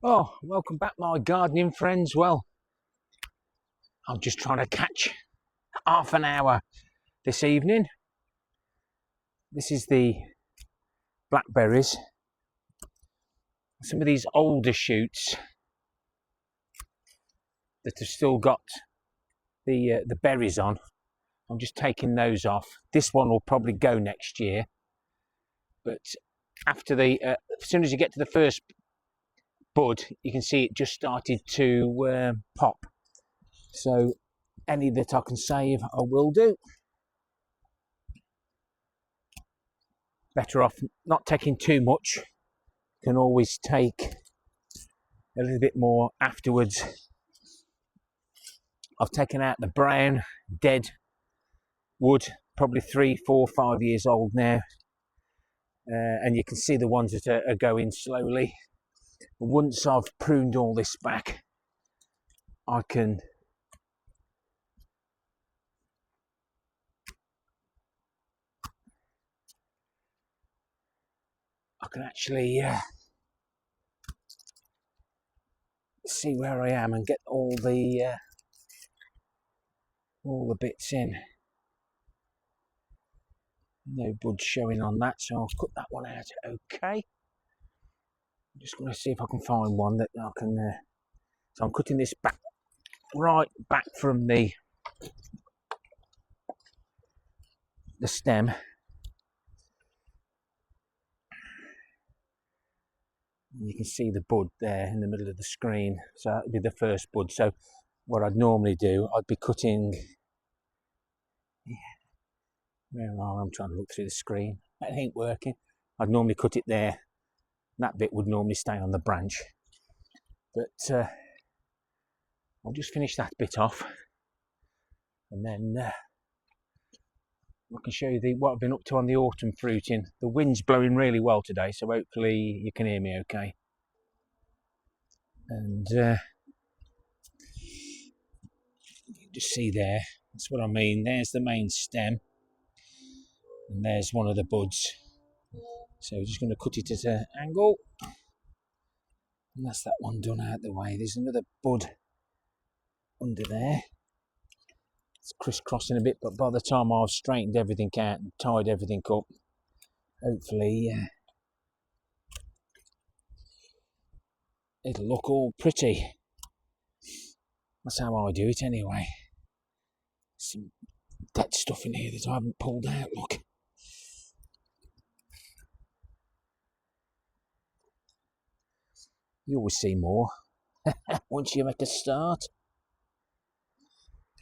Oh, welcome back, my gardening friends. Well, I'm just trying to catch half an hour this evening. This is the Blackberries. Some of these older shoots that have still got the berries on. I'm just taking those off. This one will probably go next year, but after as soon as you get to the first bud, you can see it just started to pop. So any that I can save, I will do. Better off not taking too much. Can always take a little bit more afterwards. I've taken out the brown dead wood, probably 3, 4, 5 years old now, and you can see the ones that are going slowly. Once I've pruned all this back, I can actually see where I am and get all the bits in. No buds showing on that, so I'll cut that one out. Okay, I'm just going to see if I can find one that I can. So I'm cutting this back, right back from the stem. You can see the bud there in the middle of the screen, so that would be the first bud. So what I'd normally do, I'd be cutting, where I'm trying to look through the screen, that ain't working. I'd normally cut it there, that bit would normally stay on the branch, but I'll just finish that bit off, and then I can show you what I've been up to on the autumn fruiting. The wind's blowing really well today, so hopefully you can hear me okay. And you just see there, that's what I mean. There's the main stem, and there's one of the buds. So we're just going to cut it at an angle, and that's that one done out of the way. There's another bud under there. It's crisscrossing a bit, but by the time I've straightened everything out and tied everything up, hopefully it'll look all pretty. That's how I do it anyway. Some dead stuff in here that I haven't pulled out, look. You always see more once you make a start.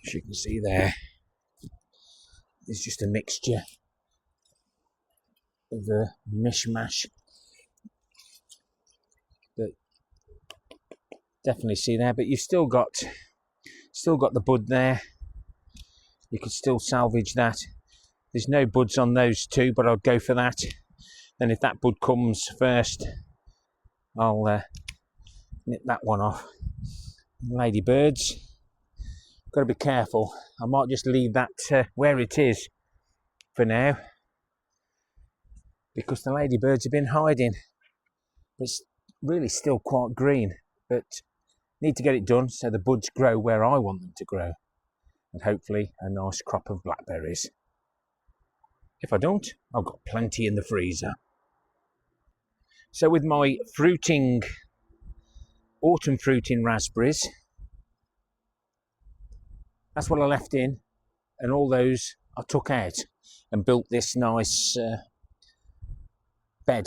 As you can see there, it's just a mixture of a mishmash, but definitely see there. But you've still got the bud there. You could still salvage that. There's no buds on those two, but I'll go for that. Then if that bud comes first, I'll nip that one off. Ladybirds, got to be careful. I might just leave that where it is for now, because the ladybirds have been hiding. It's really still quite green, but need to get it done so the buds grow where I want them to grow, and hopefully a nice crop of blackberries. If I don't, I've got plenty in the freezer. So with my autumn fruiting raspberries, that's what I left in, and all those I took out and built this nice bed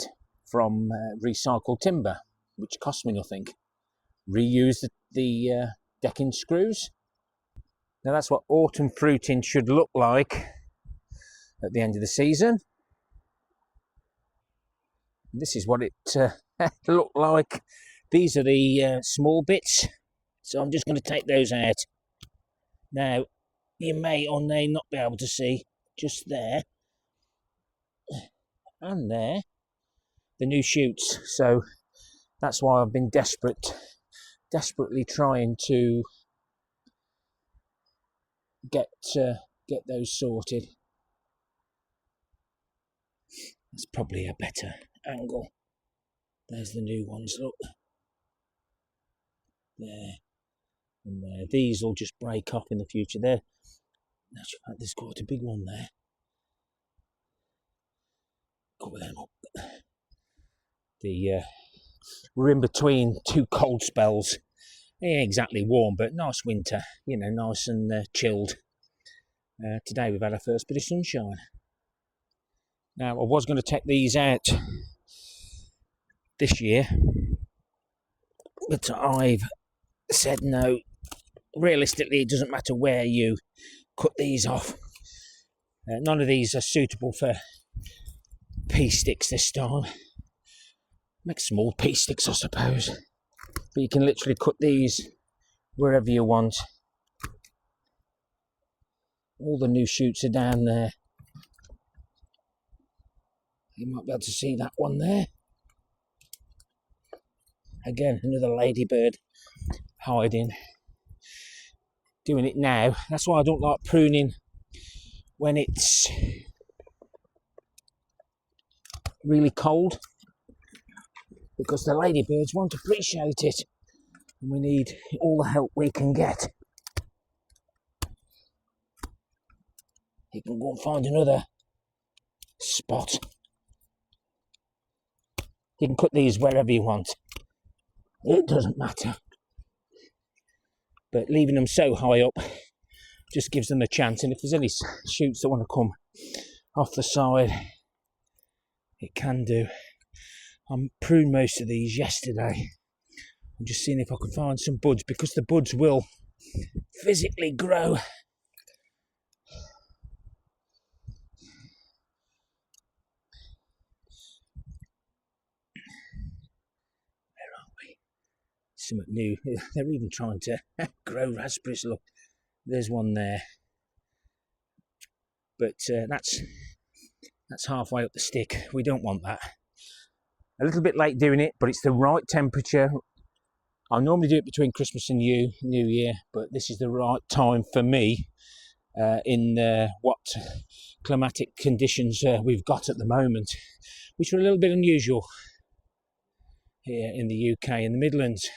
from recycled timber, which cost me nothing. Reused the decking screws. Now that's what autumn fruiting should look like at the end of the season. This is what it looked like. These are the small bits, so I'm just going to take those out. Now, you may or may not be able to see just there and there the new shoots. So that's why I've been desperately trying to get those sorted. That's probably a better angle. There's the new ones, look. there, and there. These will just break off in the future. There's quite a big one there. Cover them up. We're in between two cold spells. It ain't exactly warm, but nice winter. You know, nice and chilled. Today we've had our first bit of sunshine. Now, I was going to take these out this year, but I've said no. Realistically, it doesn't matter where you cut these off. None of these are suitable for pea sticks this time. Make small pea sticks, I suppose. But you can literally cut these wherever you want. All the new shoots are down there. You might be able to see that one there. Again, another ladybird hiding. Doing it now. That's why I don't like pruning when it's really cold, because the ladybirds won't appreciate it, and we need all the help we can get. You can go and find another spot. You can cut these wherever you want. It doesn't matter. But leaving them so high up just gives them a chance, and if there's any shoots that want to come off the side, it can do. I pruned most of these yesterday. I'm just seeing if I can find some buds, because the buds will physically grow. Where are we? Something new. They're even trying to grow raspberries. Look, there's one there. But that's halfway up the stick. We don't want that. A little bit late doing it, but it's the right temperature. I normally do it between Christmas and New Year, but this is the right time for me in what climatic conditions we've got at the moment, which are a little bit unusual here in the UK, in the Midlands.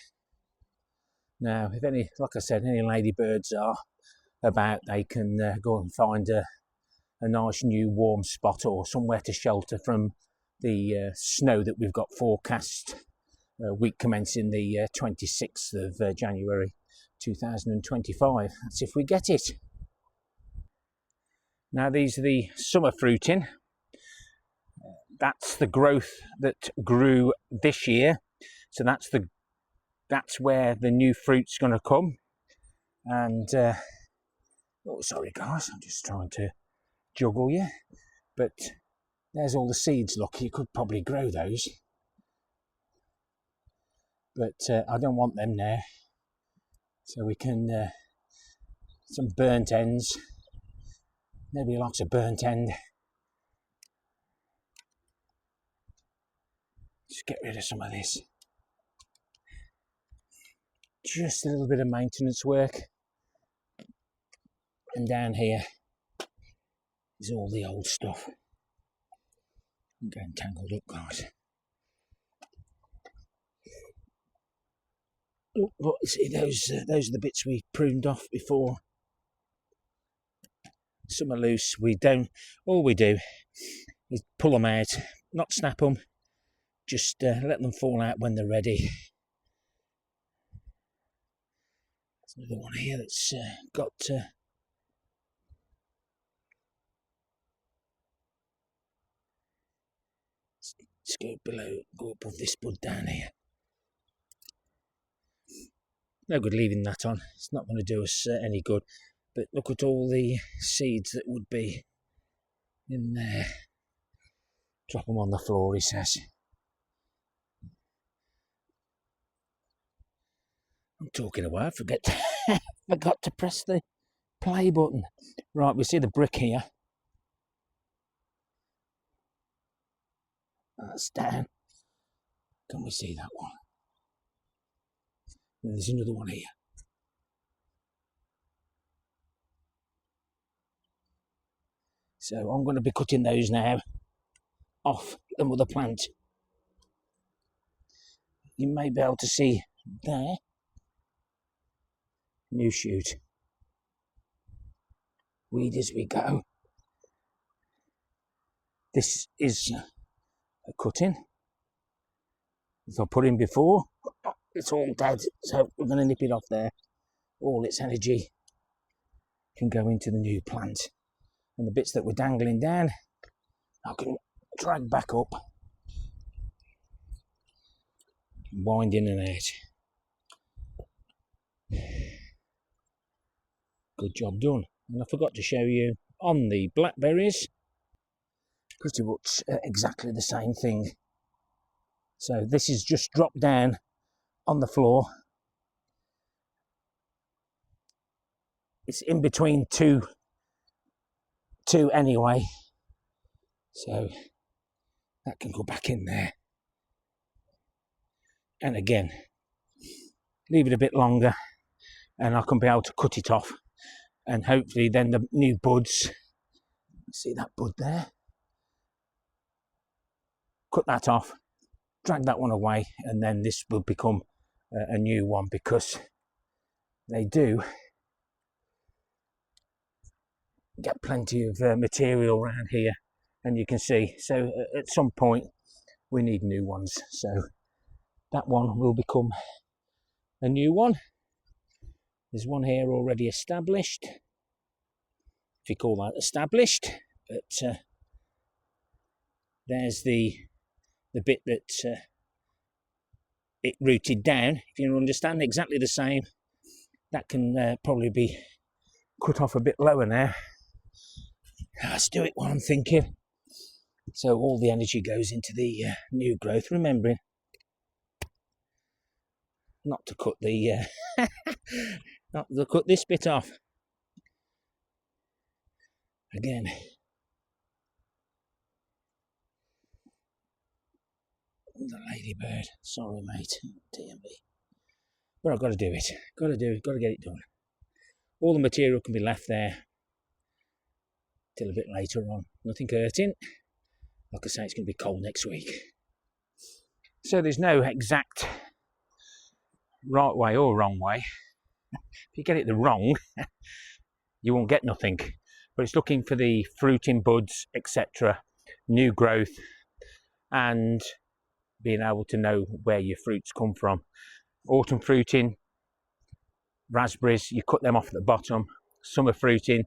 Now, if any, like I said, any ladybirds are about, they can go and find a nice new warm spot or somewhere to shelter from the snow that we've got forecast week commencing the 26th of January 2025. That's if we get it. Now, these are the summer fruiting. That's the growth that grew this year. So that's where the new fruit's going to come. And oh, sorry guys, I'm just trying to juggle you. But there's all the seeds. Look, you could probably grow those. But I don't want them there. So we can, some burnt ends. Nobody likes a burnt end. Just get rid of some of this. Just a little bit of maintenance work. And down here is all the old stuff. I'm getting tangled up, guys. Oh, look, see, those are the bits we pruned off before. Some are loose. All we do is pull them out, not snap them, just let them fall out when they're ready. There's another one here that's got let's go above this bud down here. No good leaving that on. It's not going to do us any good. But look at all the seeds that would be in there. Drop them on the floor, he says. I'm talking away. I forgot to press the play button. Right, we see the brick here. That's down. Can we see that one? And there's another one here. So I'm going to be cutting those now off the mother plant. You may be able to see there. new shoot. Weed as we go. This is a cutting. As I put in before, it's all dead, so we're going to nip it off there. All its energy can go into the new plant. And the bits that were dangling down, I can drag back up, wind in and out. Good job done. And I forgot to show you on the Blackberries, pretty much exactly the same thing. So this is just dropped down on the floor. It's in between two anyway, so that can go back in there. And again, leave it a bit longer and I can be able to cut it off, and hopefully then the new buds, see that bud there, cut that off, drag that one away, and then this will become a new one, because they do get plenty of material around here, and you can see. So at some point we need new ones, so that one will become a new one. There's one here already established, if you call that established, but there's the bit that it rooted down, if you understand, exactly the same. That can probably be cut off a bit lower now. Let's do it while I'm thinking. So all the energy goes into the new growth, remembering not to cut the not to cut this bit off. Again, the ladybird, sorry mate, dear me, but I've got to do it, got to get it done. All the material can be left there till a bit later on, nothing hurting. Like I say, it's going to be cold next week, so there's no exact right way or wrong way. If you get it the wrong, you won't get nothing. But it's looking for the fruiting buds, etc., new growth, and being able to know where your fruits come from. Autumn fruiting, raspberries, you cut them off at the bottom. Summer fruiting,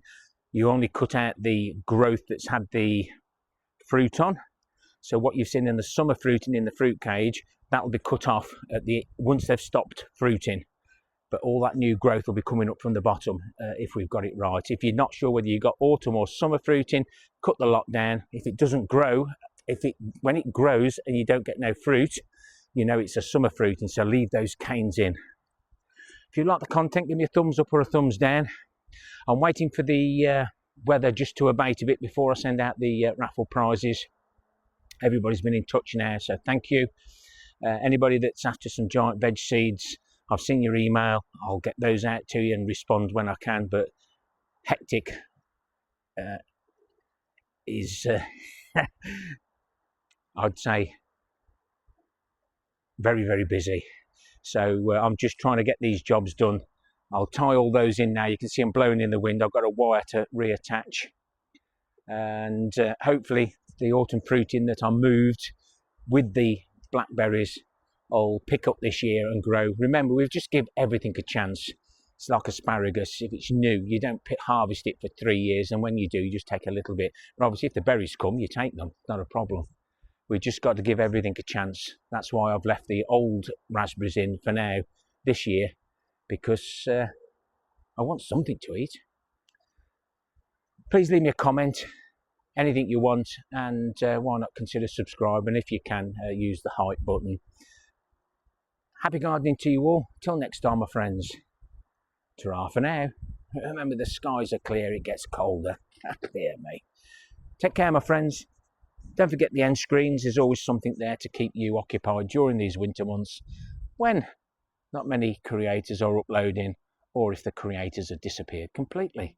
you only cut out the growth that's had the fruit on. So what you've seen in the summer fruiting in the fruit cage, that will be cut off at once they've stopped fruiting. But all that new growth will be coming up from the bottom if we've got it right. If you're not sure whether you've got autumn or summer fruiting, cut the lot down. If it doesn't grow, when it grows and you don't get no fruit, you know it's a summer fruiting, so leave those canes in. If you like the content, give me a thumbs up or a thumbs down. I'm waiting for the weather just to abate a bit before I send out the raffle prizes. Everybody's been in touch now, so thank you. Anybody that's after some giant veg seeds, I've seen your email. I'll get those out to you and respond when I can, but hectic is, I'd say, very, very busy. So I'm just trying to get these jobs done. I'll tie all those in now. You can see them blowing in the wind. I've got a wire to reattach. And hopefully the autumn fruiting that I moved with the blackberries will pick up this year and grow. Remember, we've just give everything a chance. It's like asparagus. If it's new, you don't harvest it for 3 years, and when you do, you just take a little bit. But obviously, if the berries come, you take them. Not a problem. We've just got to give everything a chance. That's why I've left the old raspberries in for now, this year, because I want something to eat. Please leave me a comment, anything you want, and why not consider subscribing if you can, use the hype button. Happy gardening to you all. Till next time, my friends. Ta-ra for now. Remember, the skies are clear, it gets colder. Clear me. Take care, my friends. Don't forget the end screens. There's always something there to keep you occupied during these winter months when not many creators are uploading, or if the creators have disappeared completely.